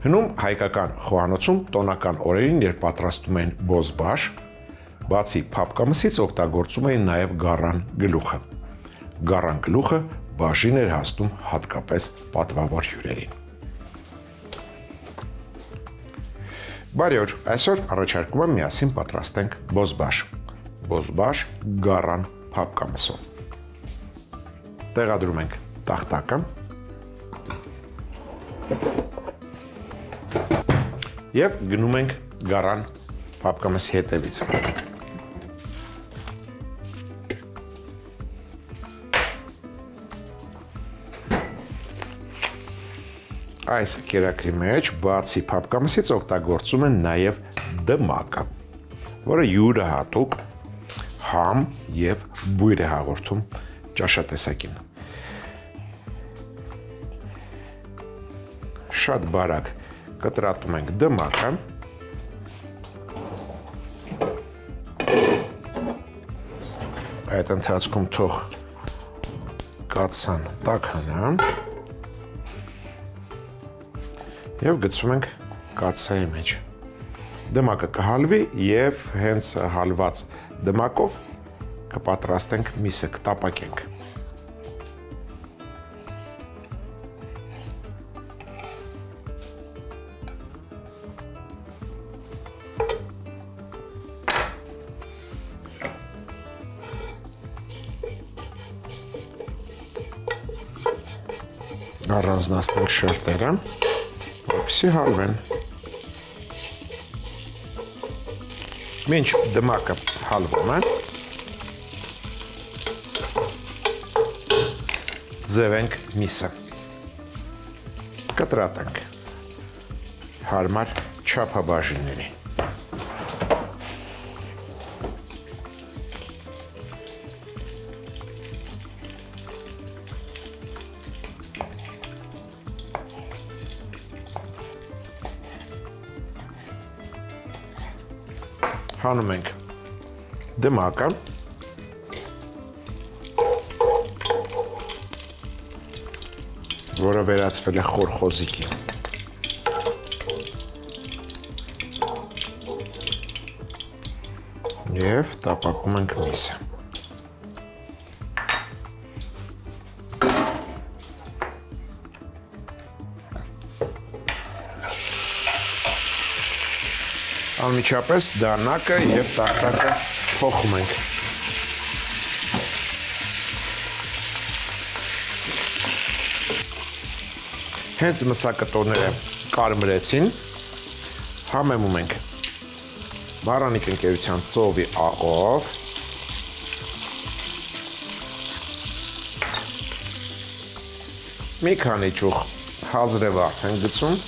Հնում հայկական խոհանոցում տոնական օրերին, երբ պատրաստում են բոզբաշ, բացի փափկամսից օգտագործում էին նաև գառան գլուխը։ Գառան գլուխը բաժին էր հասնում հատկապես պատվավոր հյուրերին։ Բարի օր, այսօր առաջարկում եմ միասին պատրաստենք բոզբաշ։ Բոզբաշ գառան փափկամսով։ Տեղադրում ենք տախտակը և գնում ենք գառան փափկամսի հետևից։ Այս կերակրի մեջ բացի փափկամսից օգտագործում են նաև դմակը, որը յուրահատուկ համ և բույր է հաղորդում ճաշատեսակին։ Շատ բարակ կտրատում ենք դմակը, այդ ընթացքում թող կաթսան տաքանա և գցում ենք կաթսայի մեջ։ Դմակը կհալվի և հենց հալված դմակով կպատրաստենք միսը, կտապակենք։ Առանձնացնենք շերտերը, որպեսզի հալվեն։ Մինչ դմակը հալվում է, ձևենք միսը, կտրատենք հարմար չափաբաժինների։ Հանում ենք դմակը, որը վերածվել է խոր խոզիկի, և տապակում ենք միսը։ Անմիջապես դանակը և տախտակը փոխում ենք։ Հենց մսակտորները կարմրեցին, համեմում ենք Բառանիկ ընկերության ծովի աղով, մի քանի ճուղ հազրեվարդ ենք գցում,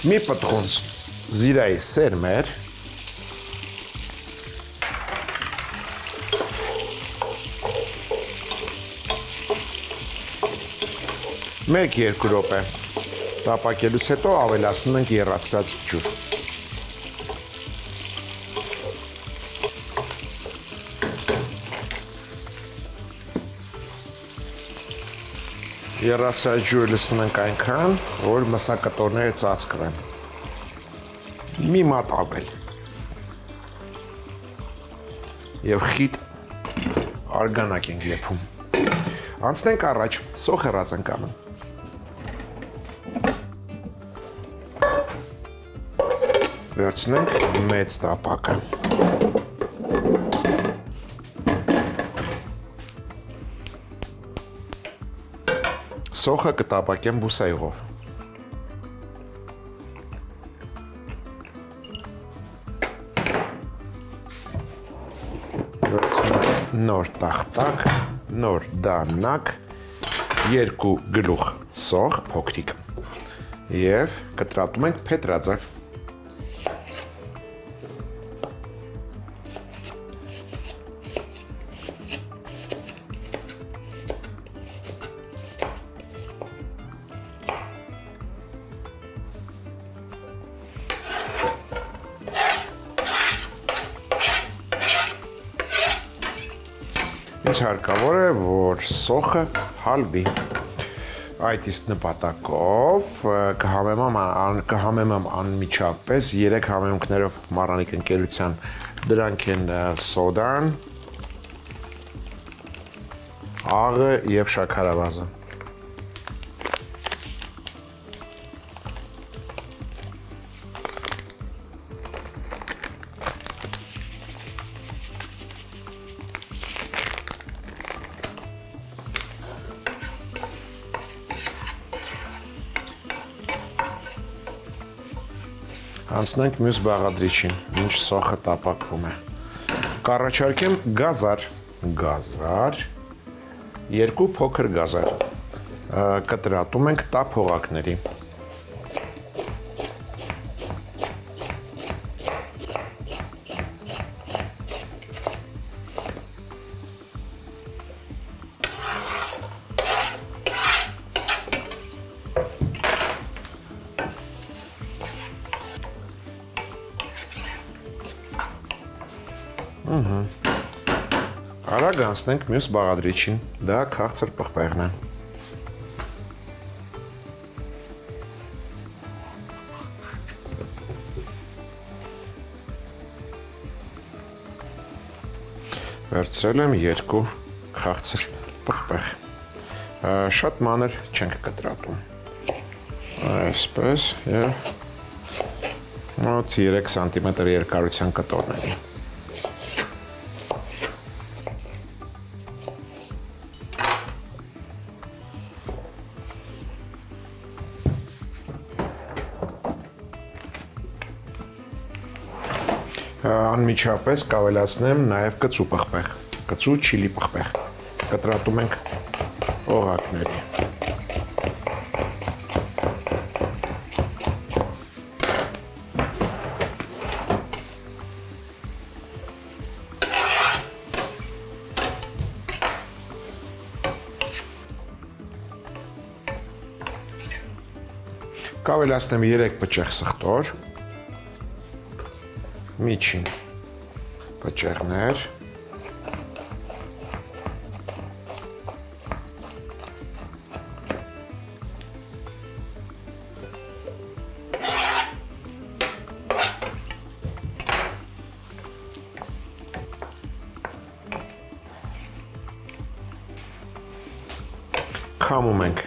մի պտղունց զիրայի սերմեր, մեկ-երկու րոպե տապակելուց հետո ավելացնում ենք եռացրած ջուր։ Եռացրած ջուրը լցնում ենք այնքան, որ մսակտորները ծածկվեն։ Մի մատ ավել։ Եվ խիտ արգանակ ենք եփում։ Անցնենք առաջ, սոխ հեռած ենք անում։ Վերցնենք մեծ տապակը։ Սոխը կտապակեմ բուսայղով։ Վերցնում նոր տախտակ, նոր դանակ, 2 գլուխ սոխ, փոքրիկ, և կտրատում ենք փետրաձև։ Ինձ հարկավոր է, որ սոխը հալվի։ Այդ իսկ նպատակով կհամեմամ անմիջապես 3 համեմունքներով Մարանիկ ընկերության, դրանք են սոդան, աղը և շաքարավազը։ Անցնենք մյուս բաղադրիչին, ինչ սոխը տապակվում է։ Կառաջարկեմ գազար, 2 փոքր գազար, կտրատում ենք տափ հողակների։ Արագ անցնենք մյուս բաղադրիչին, դա քաղցր պղպեղն է։ Վերցրել եմ 2 քաղցր պղպեղ, շատ մանր չենք կտրատում, այսպես և մոտ 3 սանտիմետր երկարության կտորների։ Անմիջապես կավելացնեմ նաև կծու պղպեղ, կծու չիլի պղպեղ, կտրատում ենք օղակների։ Կավելացնեմ 3 պճեղ սխտոր, միջին պճեղներ, քամում ենք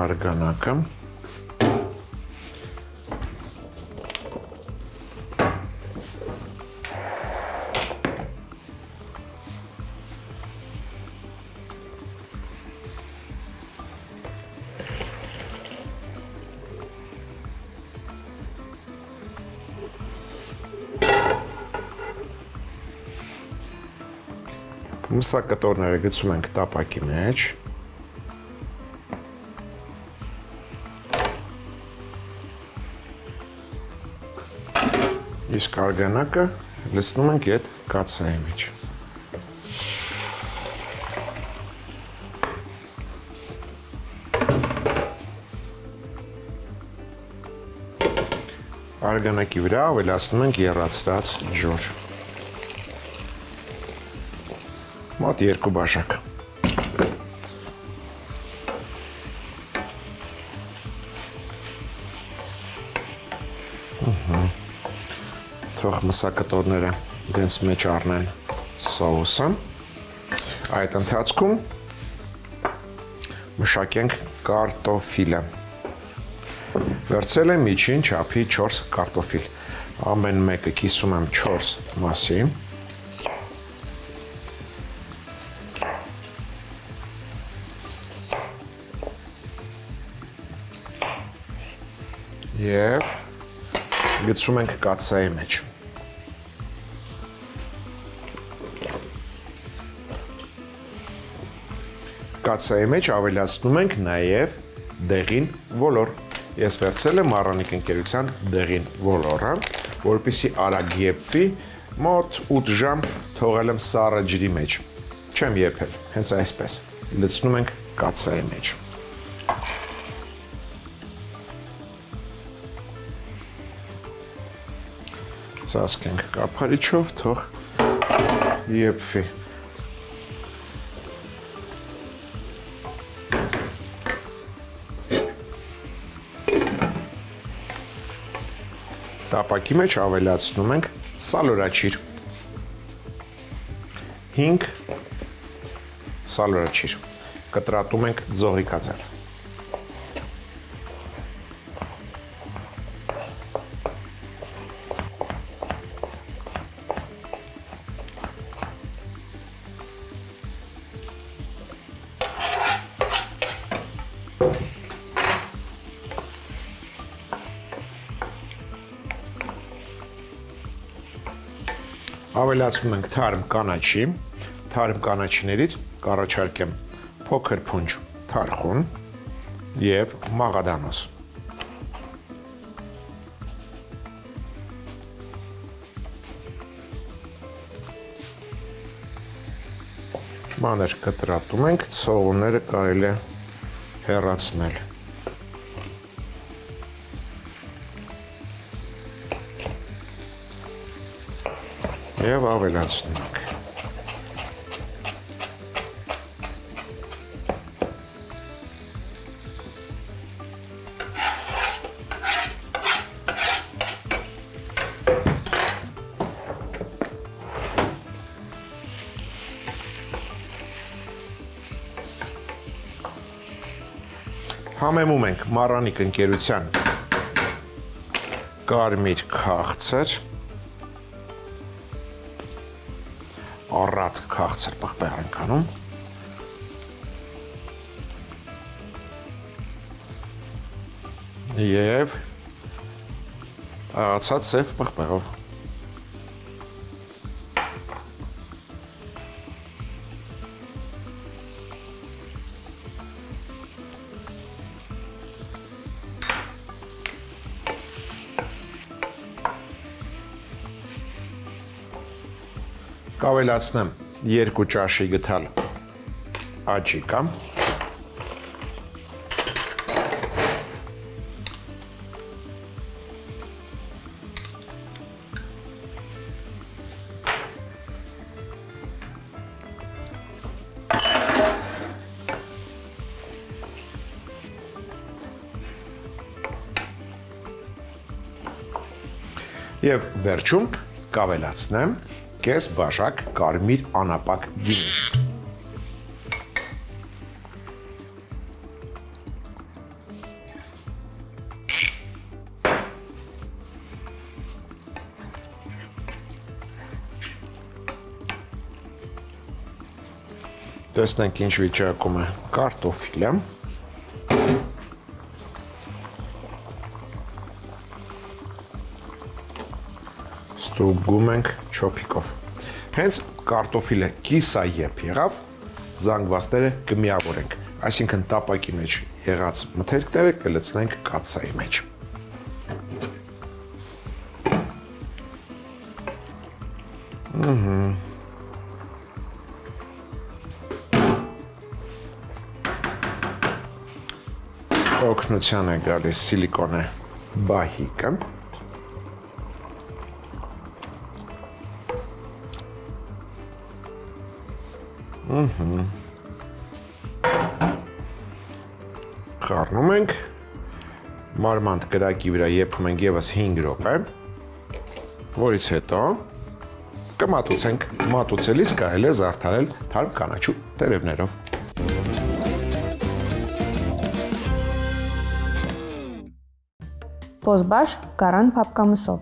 արգանակը, մսակտորները գցում ենք տապակի մեջ, իսկ արգանակը լցնում ենք այդ կաթսայի մեջ։ Արգանակի վրա ավելացնում ենք եռացրած ջուր։ Մոտ 2 բաժակ։ Թող մսակտորները իրենց մեջ առնեն սոուսը։ Այդ ընթացքում մշակենք կարտոֆիլը։ Վերցրել եմ միջին չափի 4 կարտոֆիլ։ Ամեն մեկը կիսում եմ 4 մասի։ Եվ գցում ենք կաթսայի մեջ։ Կաթսայի մեջ ավելացնում ենք նաև դեղին ոլոր։ Ես վերցրել եմ Մարանիկ ընկերության դեղին ոլորը, որպեսզի արագ եփվի, մոտ 8 ժամ թողել եմ սառը ջրի մեջ։ Չեմ եփել, հենց այսպես։ Լցնում ենք կաթսայի մեջ։ Ծածկենք կափարիչով, թող եփվի։ Տապակի մեջ ավելացնում ենք սալորաչիր, 5 սալորաչիր, կտրատում ենք ձողիկաձև։ Ավելացնում ենք թարմ կանաչի, թարմ կանաչիներից կառաջարկեմ փոքր փունջ թարխուն և մաղադանոս։ Մանր կտրատում ենք, ցողունները կարելի է հեռացնել։ Եվ ավելացնում ենք։ Համեմում ենք Մարանիկ ընկերության կարմիր քաղցր, առատ քաղցր պղպեղ ենք անում և աղացած սև պղպեղով։ Կավելացնեմ 2 ճաշի գթալ աջիկա, և վերջում կավելացնեմ կես բաժակ կարմիր անապակ գինի։ Տեսնենք ինչ վիճակում է կարտոֆիլը։ Ստուգում ենք չոփիկով։ Հենց կարտոֆիլը կիսաերբ եղավ, զանգվածները կմիավորենք, այսինքն տապակի մեջ եղած մթերքները կլցնենք կաթսայի մեջ։ Օգնության է գալիս սիլիկոնե բահիկը։ Խառնում ենք, մարմանդ կրակի վրա եփում ենք ևս 5 րոպե, որից հետո կմատուցենք, մատուցելիս կարելի է զարդարել թարմ կանաչու տերևներով։ Բոզբաշ գարան փափկամսով։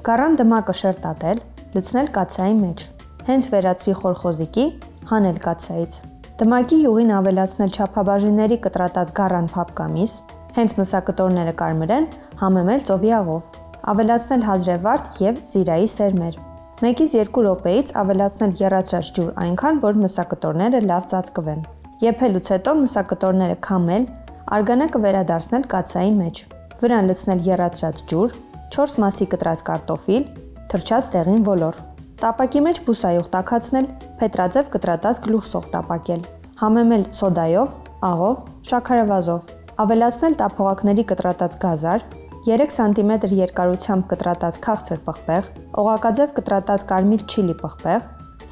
Գարան դմակը շերտատել, լցնել կաթսայի մեջ։ Հենց վերածվի խորխոզիկի, հանել կաթսայից։ Դմակի յուղին ավելացնել չափաբաժինների կտրատած գարան փափկամիս, հենց մսակտորները կարմրեն, համեմել ծովի աղով։ Ավելացնել հազրեվարդ և զիրայի սերմեր։ 1-2 րոպեից ավելացնել եռացրած ջուր այնքան, որ մսակտորները լավ ծածկվեն։ Եփելուց հետո մսակտորները քամել, արգանակը վերադարձնել կաթսայի մեջ։ Վրան լցնել եռացրած ջուր, 4 մասի կտրած կարտոֆիլ, թրջած դեղին ոլոր։ Տապակի մեջ բուսայով տաքացնել, փետրաձև կտրատած գլուխսող տապակել։ Համեմել սոդայով, աղով, շաքարավազով։ Ավելացնել տափողակների կտրատած գազար, 3 սանտիմետր երկարությամբ կտրատած քաղցր պղպեղ, օղակաձև կտրատած կարմիր չիլի պղպեղ,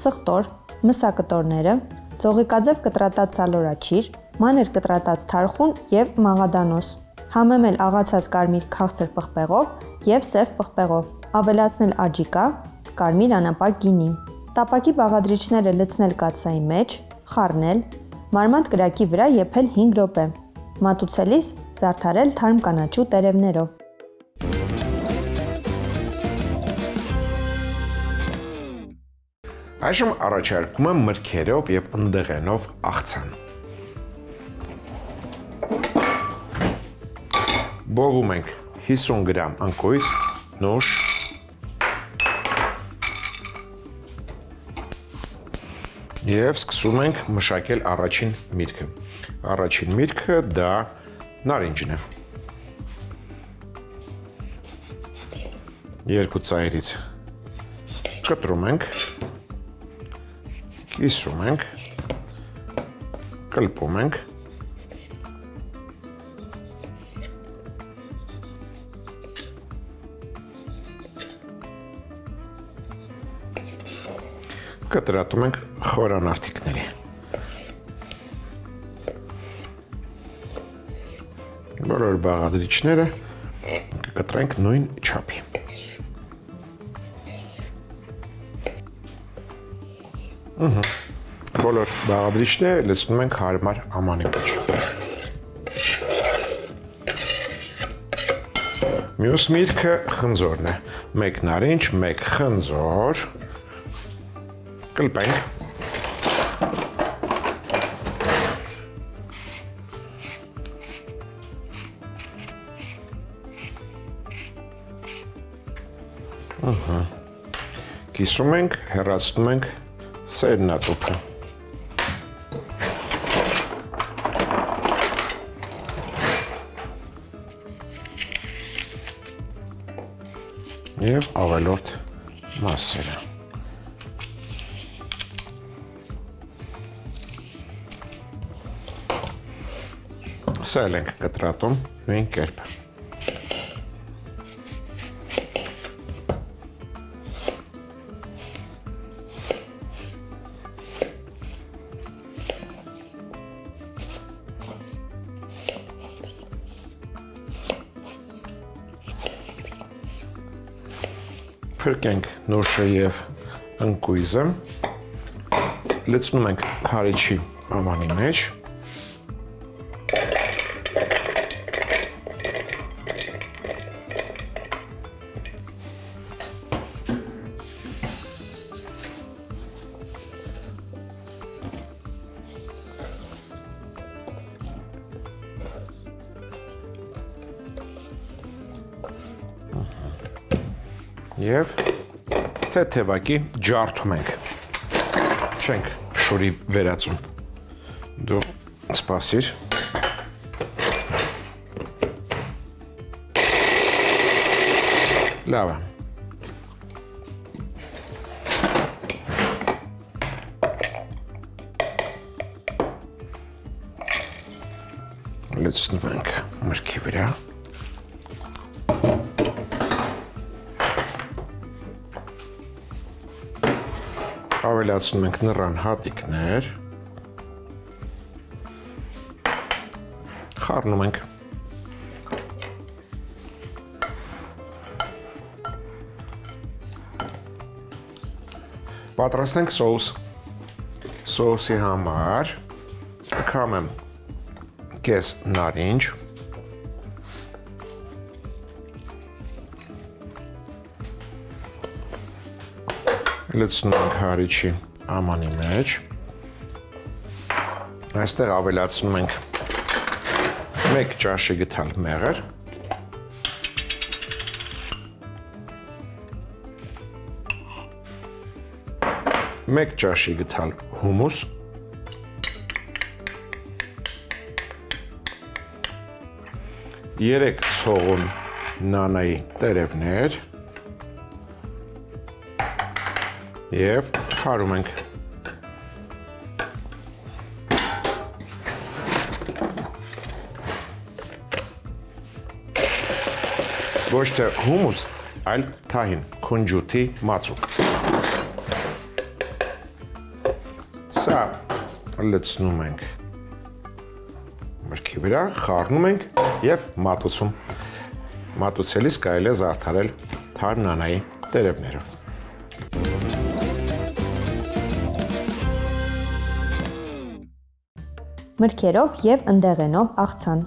սխտոր, մսակտորները, ձողիկաձև կտրատած սալորաչիր, մանր կտրատած թարխուն և մաղադանոս։ Համեմել աղացած կարմիր քաղցր պղպեղով և սև պղպեղով, ավելացնել աջիկա, կարմիր անապակ գինի։ Տապակի բաղադրիչները լցնել կաթսայի մեջ, խառնել, մարմանդ կրակի վրա եփել 5 րոպե։ Մատուցելիս զարդարել թարմ կանաչու տերևներով։ Այժմ առաջարկում եմ մրգերով և ընդեղենով աղցան։ Բովում ենք 50 գրամ անկույս, նուշ, և սկսում ենք մշակել առաջին միրգը։ Առաջին միրգը դա նարինջն է։ Երկու ծայրից կտրում ենք, կիսում ենք, կլպում ենք, կտրատում ենք խորանարդիկների։ Բոլոր բաղադրիչները կկտրենք նույն չափի։ Բոլոր բաղադրիչները լցնում ենք հարմար ամանի մեջ։ Մյուս միրգը խնձորն է։ 1 նարինջ, 1 խնձոր, կլպենք։ Կիսում ենք, հեռացնում ենք սերնատուփը։ Եվ ավելորդ մասերը։ Սա էլ ենք կտրատում նույն կերպ։ Փրկենք նուշը և ընկույզը, լցնում ենք հարիչի ամանի մեջ, և թեթևակի ջարդում ենք, չենք փշուրի վերածում, դու սպասիր, լավ է, լցնում ենք մրգի վրա, ավելացնում ենք նռան հատիկներ, խառնում ենք, պատրաստենք սոուս, սոուսի համար կքամ եմ կես նարինջ, լցնում ենք հարիչի ամանի մեջ, այստեղ ավելացնում ենք 1 ճաշի գթալ մեղր, 1 ճաշի գթալ հումուս, 3 ցողուն նանայի տերևներ և խարում ենք։ Ոչ թե հումուս, այլ թահին, քունջութի մածուկ։ Սա լցնում ենք մրգի վրա, խառնում ենք եւ մատուցում։ Մատուցելիս կարելի է զարդարել թարմ նանայի տերևներով։ Մրգերով եւ ընդեղենով աղցան։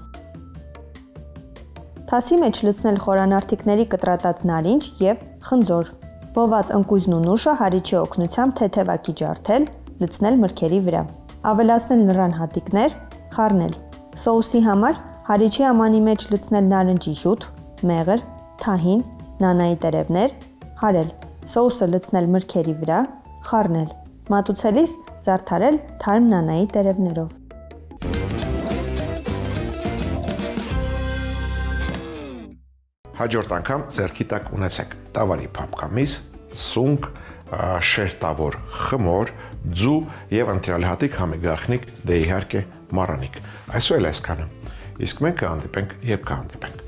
Թասի մեջ լցնել խորանարդիկների կտրատած նարինջ եւ խնձոր։ Բոված ընկույզն ու նուշը հարիչի օգնությամբ թեթևակի ջարդել, լցնել մրգերի վրա։ Ավելացնել նրան հատիկներ, խառնել։ Սոուսի համար հարիչի ամանի մեջ լցնել նարնջի հյութ, մեղր, թահին, նանայի տերևներ, հարել։ Սոուսը լցնել մրգերի վրա, խառնել։ Մատուցելիս զարդարել թարմ նանայի տերևներով։ Հաջորդ անգամ ձեռքի տակ ունեցեք տավարի փափկամիս, սունկ, շերտավոր խմոր, ձու եւ ընտրյալ հատիկ համի գաղտնիք, դե իհարկե մառանիկ։ Այսօր էլ այսքանը։ Իսկ մենք կհանդիպենք, երբ կհանդիպենք։